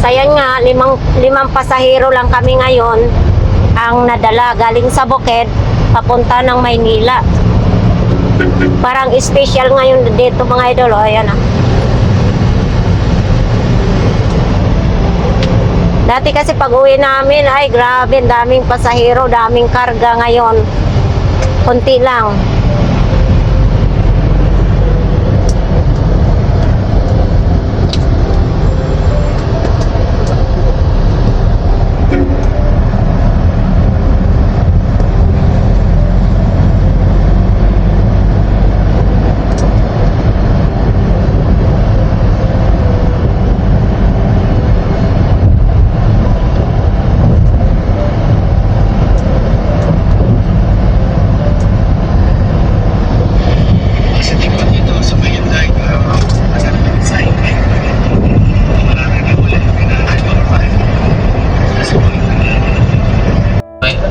Kaya nga, limang pasahero lang kami ngayon ang nadala galing sa Bukid papunta ng Maynila. Parang special ngayon dito mga idol. O, ayan ah. Dati kasi pag uwi namin, ay grabe, daming pasahero, daming karga. Ngayon, konti lang.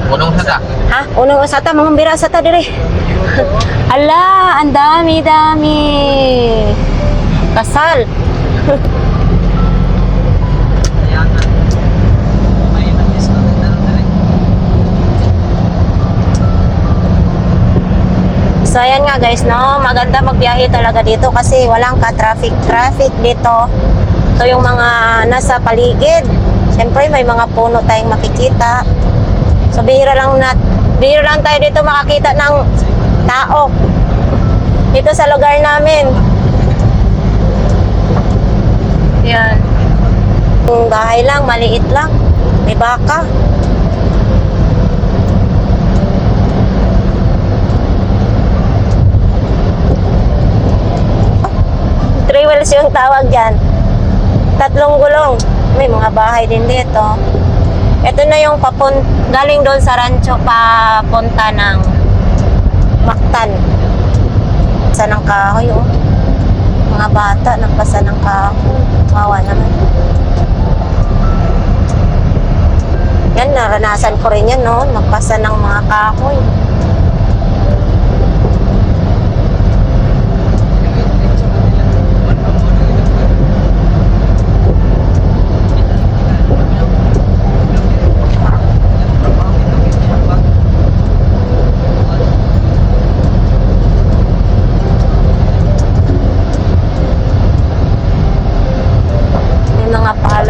Unong sata. Ha? Unang usata, mga bira sa ta dire. Ala, ang dami-dami. Kasal. So ayan nga guys, no, maganda magbiyahe talaga dito kasi walang ka-traffic dito. So yung mga nasa paligid, syempre may mga puno tayong makikita. So bihira lang tayo dito makakita ng tao dito sa lugar namin. Yan. Yung bahay lang, maliit lang. May baka. Three wheels yung tawag dyan. 3 gulong. May mga bahay din dito. Ito na yung galing doon sa rancho papunta ng Mactan. Pasa ng kahoy, oh. Mga bata, nagpasa ng kahoy. Wawa naman. Yan, naranasan ko rin yan, no? Magpasa ng mga kahoy.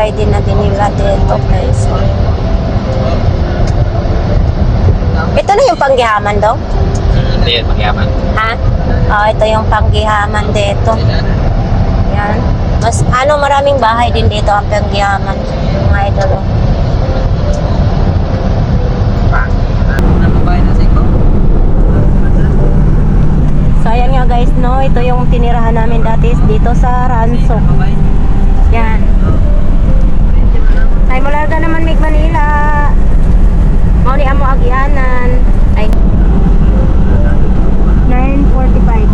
Din na nila dito guys. Ito na yung panggihaman daw? Hindi yan, pangyaman. Ha? Oh, ito yung panggihaman dito. Yan. Mas maraming bahay din dito ang panggihaman. Mga idol. So ayan nga guys, no, ito yung tinirahan namin dati dito sa Ranso. Yan. Ay mula ka naman Mig Manila. Mau ni amo agianan. Ay 9:45.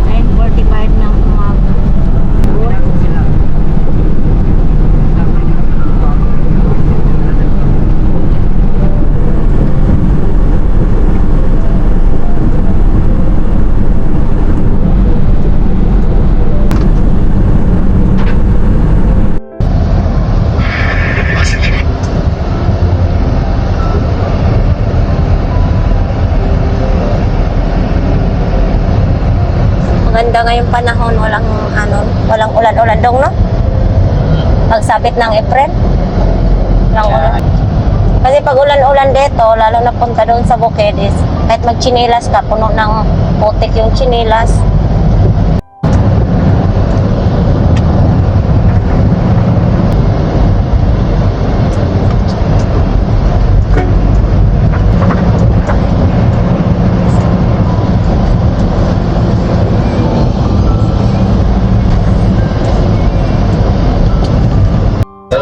9:45 ng umaga. Maganda ngayong panahon, walang ulan-ulan dong, no? Pagsabit ng April. Walang ulan. Kasi pag ulan-ulan dito, lalo na punta doon sa Bukid is, kahit magchinilas ka, puno ng putik yung chinilas.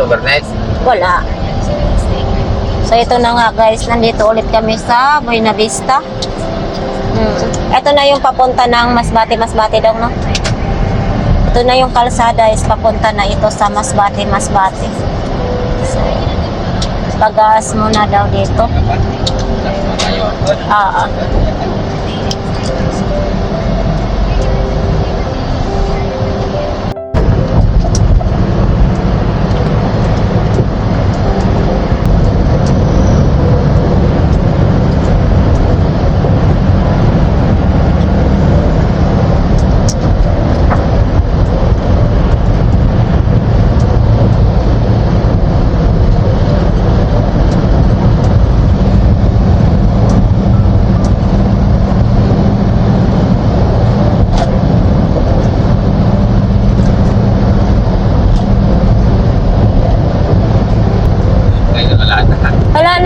Overnight? Wala. So ito na nga guys, nandito ulit kami sa Buena Vista. Ito na yung papunta ng Masbate daw, no? Ito na yung kalsada is papunta na ito sa Masbate. So, pag-gas muna daw dito.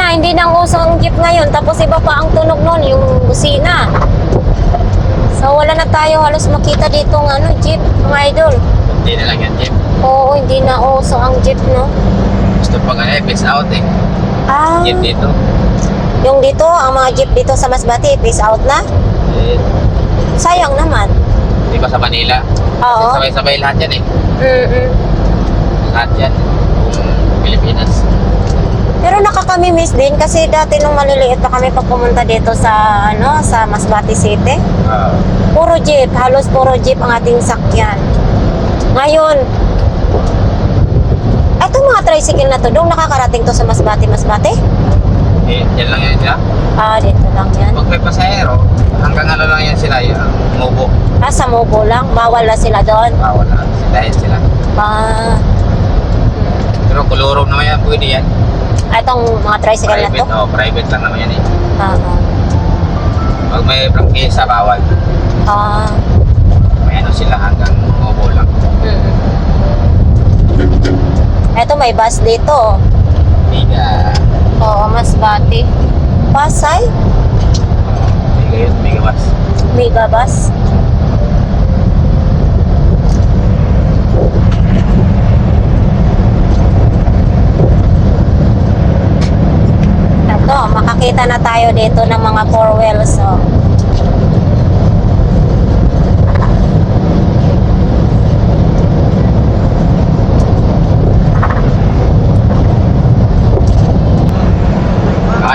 hindi na uso ang jeep ngayon. Tapos iba pa ang tunog nun, yung busina. So wala na tayo halos makita dito ng ano, jeep, mga idol. Hindi na lang yan, Jeep. Oo, hindi na uso ang jeep, no? Gusto pa nga peace out eh. Ah, Jeep dito. yung dito, ang mga jeep dito sa Masbate, peace out na. Eh, Sayang naman. di ba sa Manila? Oo. Kasi sabay-sabay lahat yan eh. Mm-mm. Lahat yan. Kung Pilipinas. Pero nakakami-miss din kasi dati nung maliliit pa kami pag pumunta dito sa ano sa Masbate City. Puro jeep, halos puro jeep ang ating sakyan. Ngayon, etong mga tricycle na to, doon nakakarating to sa Masbate. Eh, yan lang yan sila. Ah, dito lang yan. Pag may pasahero, hanggang ano lang yan sila, yung Mobo. Ah, sa Mobo lang, bawal na sila doon. Bawal na, dahil sila. Ah, Pero kulurom naman yan, pwede yan. etong mga tricycle na to. Private, private lang naman yan eh. Ah, Pag may prangkisa, bawal. ah, May ano sila hanggang Mobo lang. mm. Eto may bus dito. Biga. Oo, Masbate. Pasay, Biga yun, biga bus. mega bus. Ito, makakita na tayo dito ng mga four wheels. So.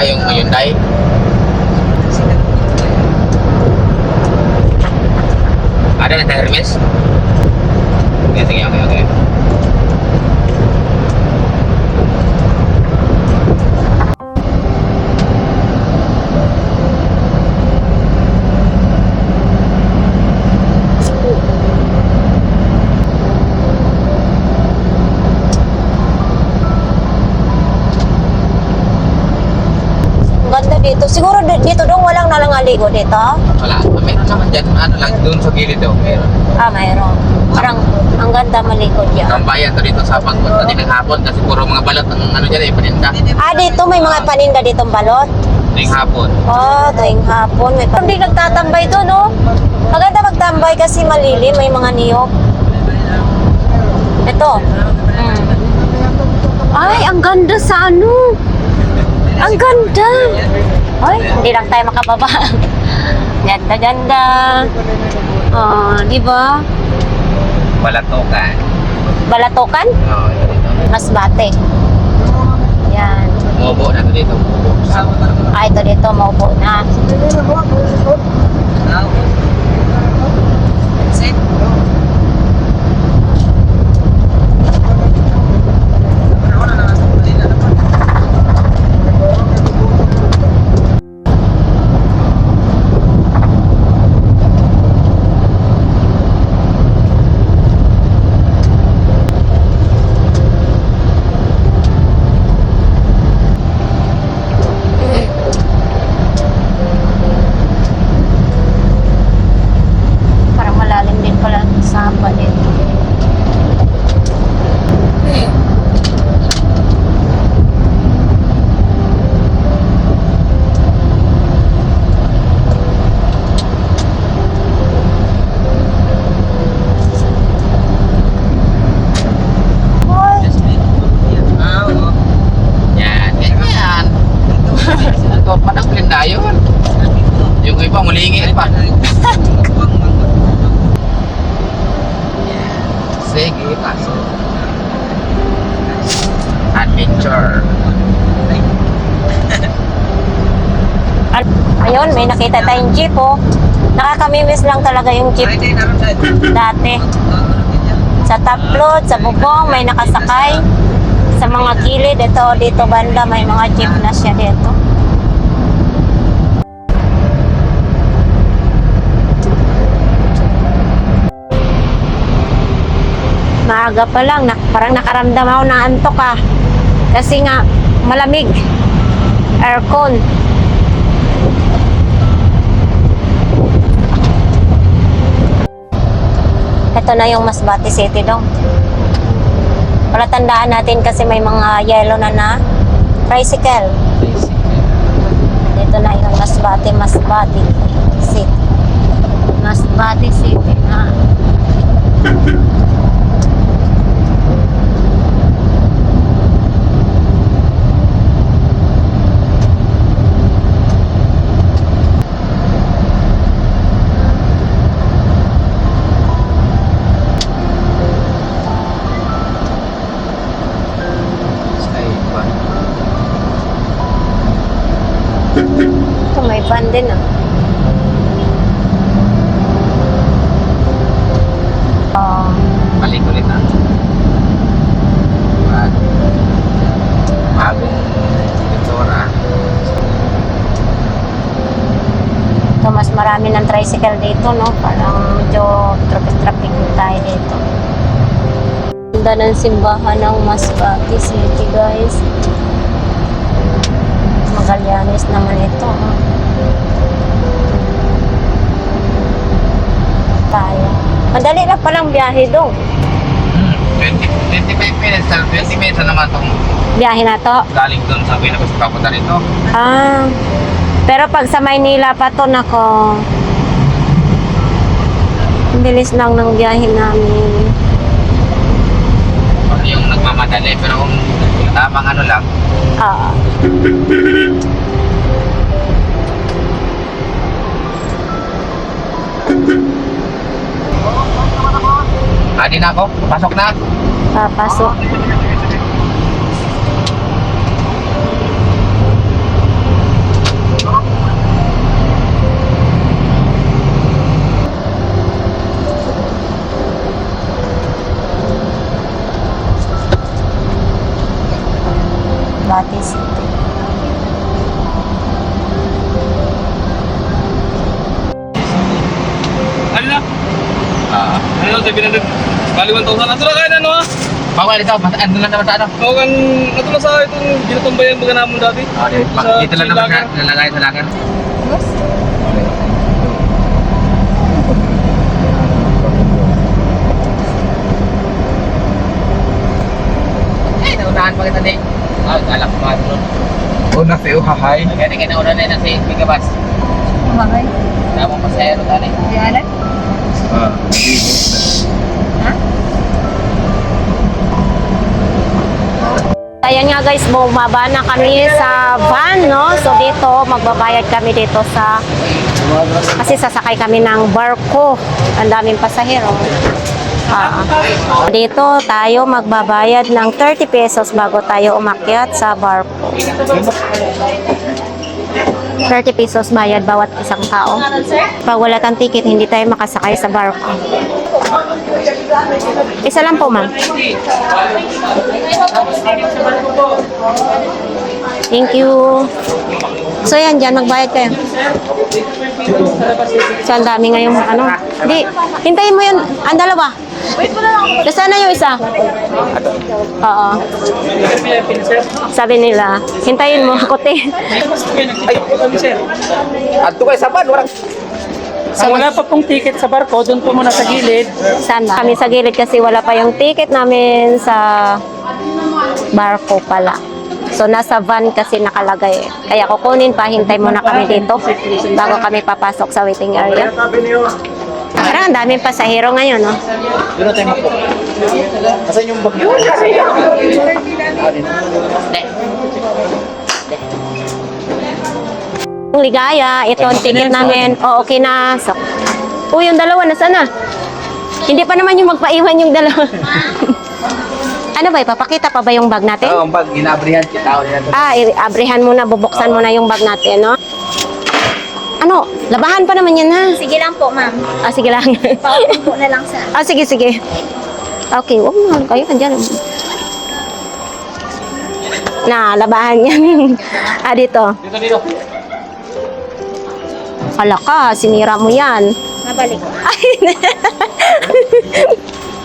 Yung Hyundai. Ada na Hermes? Okay. Ang ganda dito. Siguro dito dong walang nalangaligo dito. Wala. Meron naman dyan. Ano lang, doon sa gilid daw. Meron. Ah, mayroon. Parang ang ganda malikod yan. Tambayan to dito sa pagpunta din ng hapon kasi puro mga balot ang ano dyan eh, paninda. Ah, dito may mga paninda ditong balot. Tuwing hapon. Oh, tuwing hapon. May hindi nagtatambay doon, no? Maganda magtambay kasi malilim. May mga niyog. Ito. Ay, ang ganda sa ano. Ang ganda. Ay, hindi lang tayo makababa. Ganda. Oh, di ba? Balatokan. Balatokan? Oo, ito dito. Masbate. Yan. Mobo na to dito. Mobo. Ah, ito dito, maupo na. Parang malalim din pala sa hamba dito. Yan. Ito pa ng plinda yun. Yung iba mulingi pa. Sige, pasok. Adventure. Ayun, may nakita tayong jeep, oh. Nakakamimiss lang talaga yung jeep dati. Sa top load, sa bubong, may nakasakay. Sa mga gilid, dito banda, may mga jeep na siya dito. Maaga pa lang, parang nakaramdam ako ng antok ah. Kasi nga, malamig. Aircon. Ito na yung Masbate City dong. Para tandaan natin kasi may mga yellow na tricycle. Dito na yung Masbate City. Masbate City na. Ito may van din ah. Balik ulit na. Bagong pintura. Ito mas marami ng tricycle dito, no? Parang medyo traffic tayo dito. Ganda ng simbahan ng Masbate City, guys. Magallanes naman ito. Tayo. Madali lang palang biyahe doon. 25 minutes, 20 minutes na naman itong Biyahe na to. galing doon sa Pinabas papunta rito. Ah. Pero pag sa Maynila pa to, nako. Ang bilis lang ng biyahe namin. Ano yung nagmamadali, pero kung tamang ano lang, Ah. adi na ako, pasok na. Papasok. Masbate City. Ano na? Ah, Ano sabi na doon? Bali 1,000. Ato na kayo na ano ha? bawal ito, ano lang naman sa ano? Kawan, ato na sa itong ginutumbayan baga namon dati. Dito lang naman sa lalagay sa lagan. Eh, naunahan pa kita di. Ah, galak pa doon. Una si Uhahay. Kaya kayo nauna na si Bigabas. Bakit? Namang pasayro tani. Diyan? Ayan nga guys, bumaba na kami sa van, no? So dito, magbabayad kami dito sa... Kasi sasakay kami ng barko. Ang daming pasahero. Dito tayo magbabayad ng 30 pesos bago tayo umakyat sa barko. 30 pesos bayad bawat isang tao. Pag wala kang ticket, hindi tayo makasakay sa barko. Isa lang po, ma'am. Thank you. So yan, dyan, magbayad kayo. So, ang dami ngayong ano. Di, hintayin mo yun. Ang dalawa. Nasaan na yung isa? Oo. Sabi nila, hintayin mo ako, te. Adto kay Saban, warang So, wala pa pong ticket sa barko, doon po muna sa gilid. Saan ba? Kami sa gilid kasi wala pa yung ticket namin sa barko pala. So, nasa van kasi nakalagay. Kaya kukunin pa, hintay muna kami dito bago kami papasok sa waiting area. Parang ang daming pasahero ngayon, no? Doon na tayo mapo. Asan yung bagyo? Ligaya, ito ang ticket namin. O, okay na. So, yung dalawa, nasaan na? Hindi pa naman yung magpaiwan yung dalawa. Ano ba, ipapakita pa ba yung bag natin? Oo, ang bag, inabrihan kita. Abrihan muna, bubuksan muna yung bag natin, no? Ano, labahan pa naman yan, ha? Sige lang po, ma'am. Sige lang. Pautin po na lang sa... Sige. Okay, huwag mo kayo, andyan. Labahan yan. Dito. Dito. Hala ka, sinira mo yan. Nabalik ko.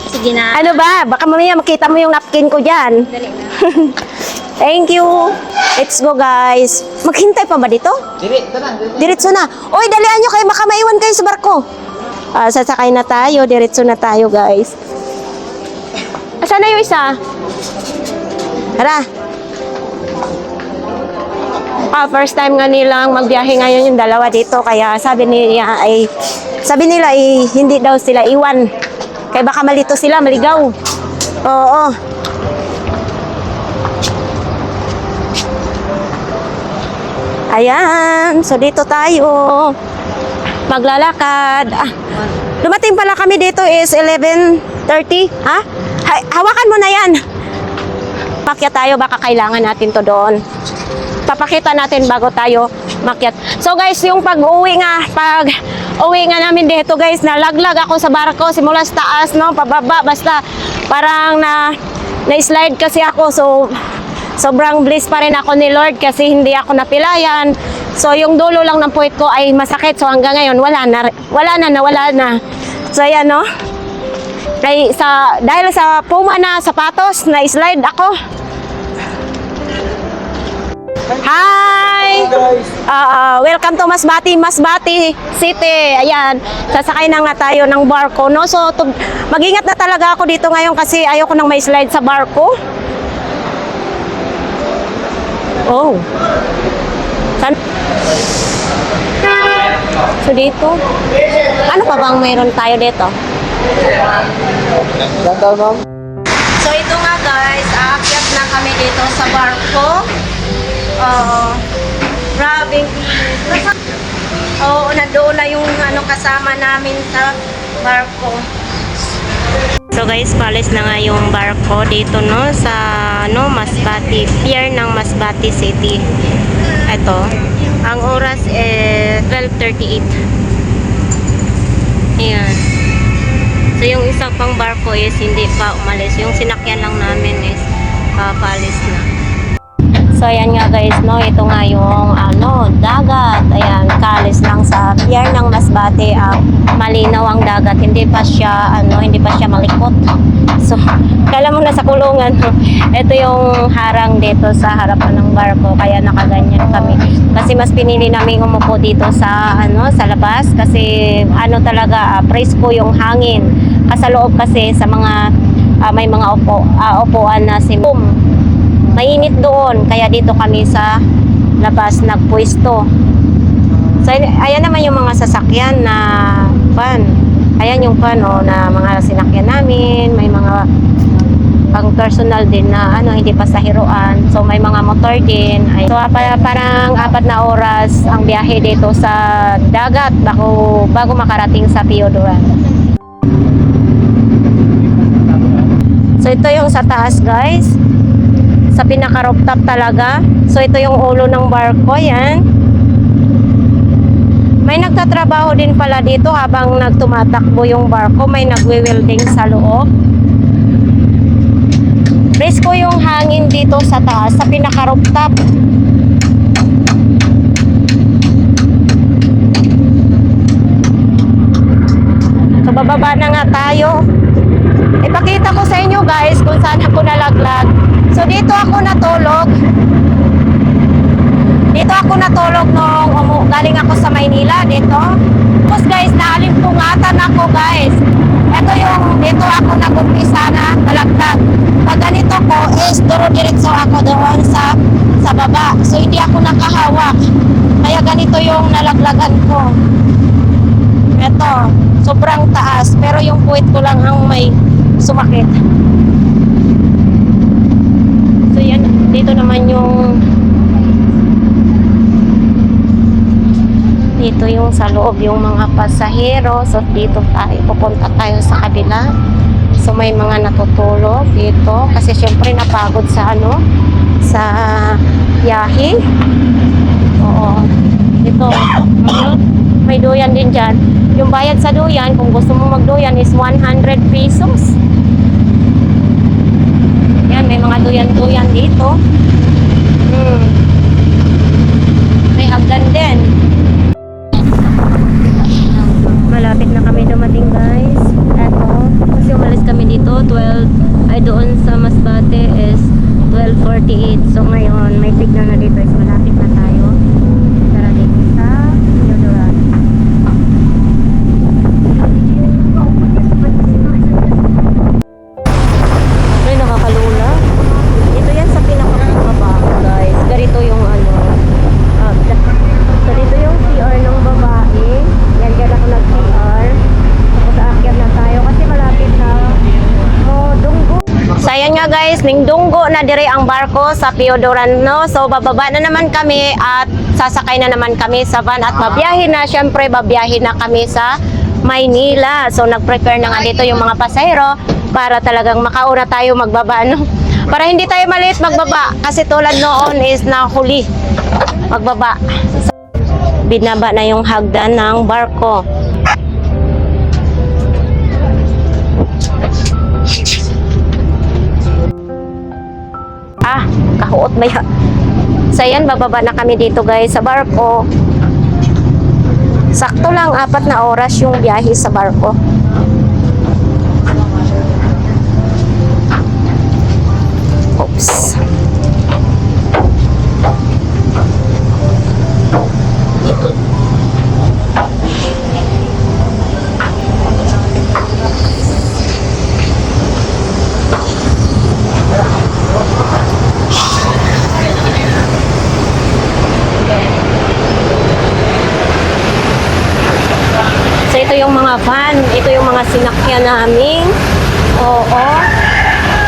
Sige na. Ano ba? Baka mamaya makita mo yung napkin ko dyan. Dali na. Thank you. Let's go, guys. Maghintay pa ba dito? Diretso na. Uy, dalian nyo kayo. Baka maiwan kayo sa barko. Sasakay na tayo. Diretso na tayo, guys. Asan na yung isa? Tara. First time nga nilang magbiyahe ngayon yung dalawa dito. Kaya sabi nila ay hindi daw sila iwan. Kaya baka malito sila, maligaw. Oo. Ayan. So dito tayo. Maglalakad. Dumating pala kami dito is 11:30. Ha? Hawakan mo na yan. Pakyat tayo, baka kailangan natin to doon. Papakita natin bago tayo makyat. So guys, yung pag-uwi nga namin dito guys, nalaglag ako sa barko simula sa taas, no, pababa, basta parang na-slide kasi ako. So sobrang bliss pa rin ako ni Lord kasi hindi ako napilayan. So yung dulo lang ng puwit ko ay masakit. So hanggang ngayon nawala na. So ayan, no. Dahil sa Puma na sapatos, na-slide ako. Hi! Welcome to Masbate City. Ayan, sasakay na nga tayo ng barko, no? So, mag-ingat na talaga ako dito ngayon kasi ayoko nang may slide sa barko. Oh. So, dito. Ano pa bang mayroon tayo dito? So, ito nga guys, aakyat na kami dito sa barko. Grabe. Oo, nandoon na yung kasama namin sa barko. So guys, palis na nga yung barko dito, no, sa Masbate, pier ng Masbate City. Ito, ang oras is 12:38. Ayan. So yung isa pang barko is hindi pa umalis. Yung sinakyan lang namin is papalis na. So, ayan nga guys, no, ito nga yung, dagat. Ayan, kalis lang sa pier ng Masbate. Malinaw ang dagat. Hindi pa siya malikot. So, kala mo na sa kulungan. Ito yung harang dito sa harapan ng barko. Kaya nakaganyan kami. Kasi mas pinili namin umupo dito sa labas. Kasi, talaga, presko yung hangin. Sa loob kasi, sa mga, may mga upuan na mainit doon, kaya dito kami sa labas nagpwesto. So, ayan naman yung mga sasakyan na van. Ayan yung van, na mga sinakyan namin. May mga pang personal din na hindi pasahiruan. So, may mga motor din. So, parang 4 na oras ang biyahe dito sa dagat bago makarating sa Pioduran. So, ito yung sa taas, guys. Sa pinaka-rooftop talaga. So, ito yung ulo ng barko. Yan. May nagtatrabaho din pala dito habang nagtumatakbo yung barko. May nagwe-welding sa loob. Presko yung hangin dito sa taas, sa pinaka-rooftop. So, bababa na nga tayo. Ipakita ko sa inyo guys kung saan ako nalaglag. So dito ako natulog. Nung galing ako sa Maynila dito. Tapos guys, naalimpungatan ako guys. Ito yung dito ako nag-umpisa na nalaglag. Pag ganito ko is duro-diretso ako doon sa baba. So hindi ako nakahawak. Kaya ganito yung nalaglagan ko. Ito, sobrang taas. Pero yung puwit ko lang ang may sumakit. So yan, dito naman dito yung sa loob yung mga pasahero. So dito pupunta tayo sa kabila. So may mga natutulog dito kasi syempre napagod sa sa biyahe. Oo. Ito. May duyan din dyan. Yung bayad sa duyan, kung gusto mo magduyan is 100 pesos. Yan, may mga duyan-duyan dito. May hagdan din. Malapit na kami dumating guys. Eto, kasi umalis kami dito doon sa Masbate is 12:48. So ngayon, may signal na dito is malapit na tayo. Darating sa Pioduran. Ay, nakakalula. Ito yan sa pinakababa guys. Ganito yung guys, ning dunggo na dire ang barko sa Piodoran, no? So bababa na naman kami at sasakay na naman kami sa van at babiyahe na, syempre babiyahe na kami sa Maynila. So nag-prepare na nga dito yung mga pasahero para talagang makauna tayo magbaba, no? Para hindi tayo maliit magbaba kasi tulad noon is nahuli magbaba. So, binaba na yung hagdan ng barko. Kahuot ba yan? So yan, bababa na kami dito guys sa barko. Sakto lang 4 na oras yung biyahe sa barko. Oops. So ito yung mga van, ito yung mga sinakyan namin. Oo.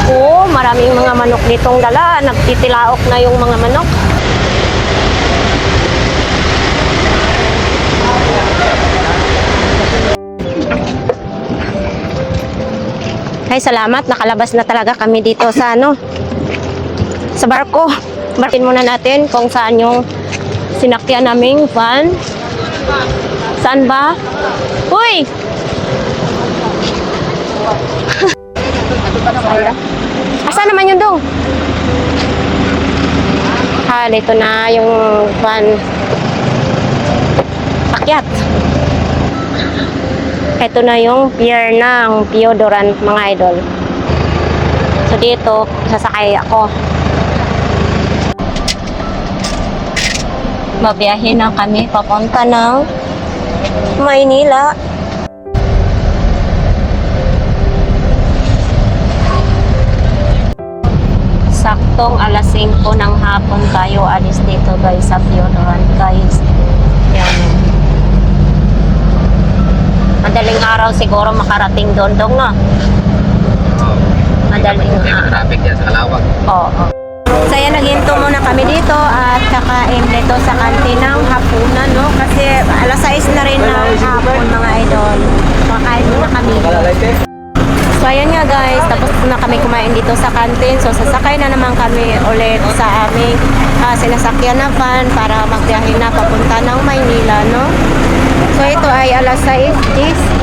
Oo, maraming mga manok ditong dala. Nagtitilaok na yung mga manok. Ay, salamat. Nakalabas na talaga kami dito sa sa barko. Barkin muna natin kung saan yung sinakyan naming van. Saan ba? Uy! Asa naman yun dong? Dito na yung van. Pakyat. Ito na yung pier ng Piodoran, mga idol. So dito, sasakay ako. Mabiyahe na kami papunta ng Maynila. Saktong alas 5 ng hapon tayo alis dito guys sa Piodoran guys. Yan. Madaling araw siguro makarating doon na. Madaling araw. Traffic yan sa Kalawag. Oo. So yan, naghinto muna kami dito at kakain dito sa kantin ng hapunan, no? Kasi alas 6 na rin ng hapon mga idol. Makain muna kami. So ayan nga guys, tapos na kami kumain dito sa kantin. So sasakay na naman kami ulit sa aming sinasakyan na van para magbiyahe na papunta ng Maynila, no? So ito ay alas 6.